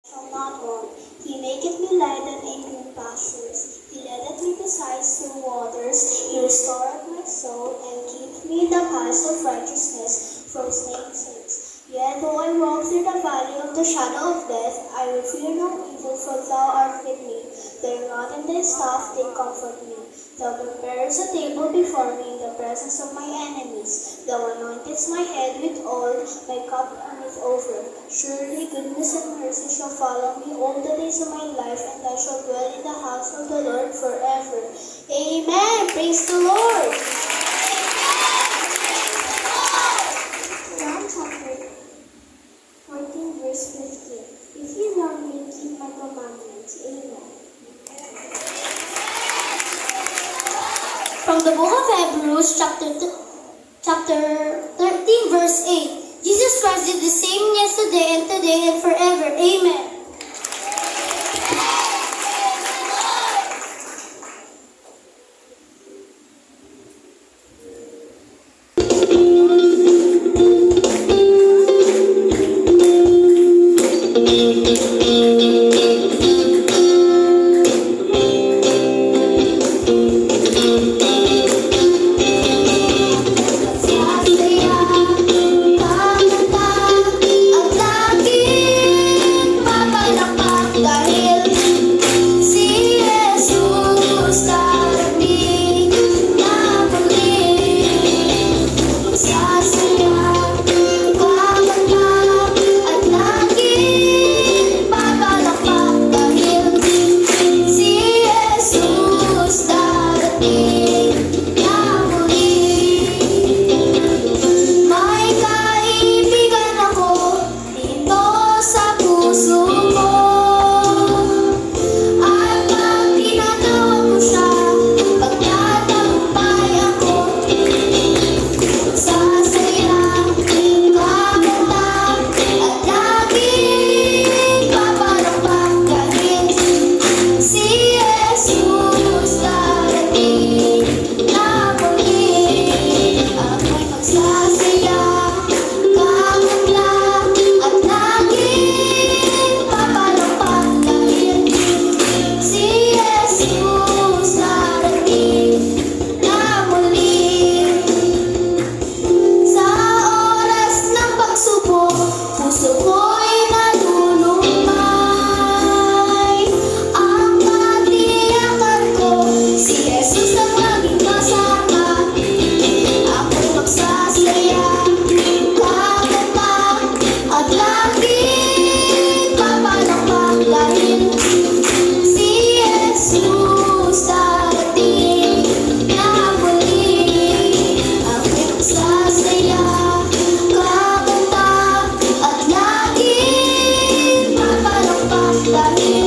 shall not want. He maketh me lie down in green pastures. He leadeth me beside still waters. He restoreth my soul, and keepeth me in the paths of righteousness for his name's sake. Yet though I walk through the valley of the shadow of death, I will fear no evil, for thou art with me. Thy rod and thy staff, they comfort me. Thou preparest a table before me in the presence of my enemies. Thou anointest my head with oil, my cup runneth over. Surely goodness and mercy shall follow me all the days of my life, and I shall dwell in the house of the Lord forever. Amen. Praise the Lord. John chapter 14, verse 15. If you love me, keep my commandments. Amen. From the book of Hebrews, chapter 13, verse 8. Jesus Christ is the same yesterday and today and forever. Amen. Lagi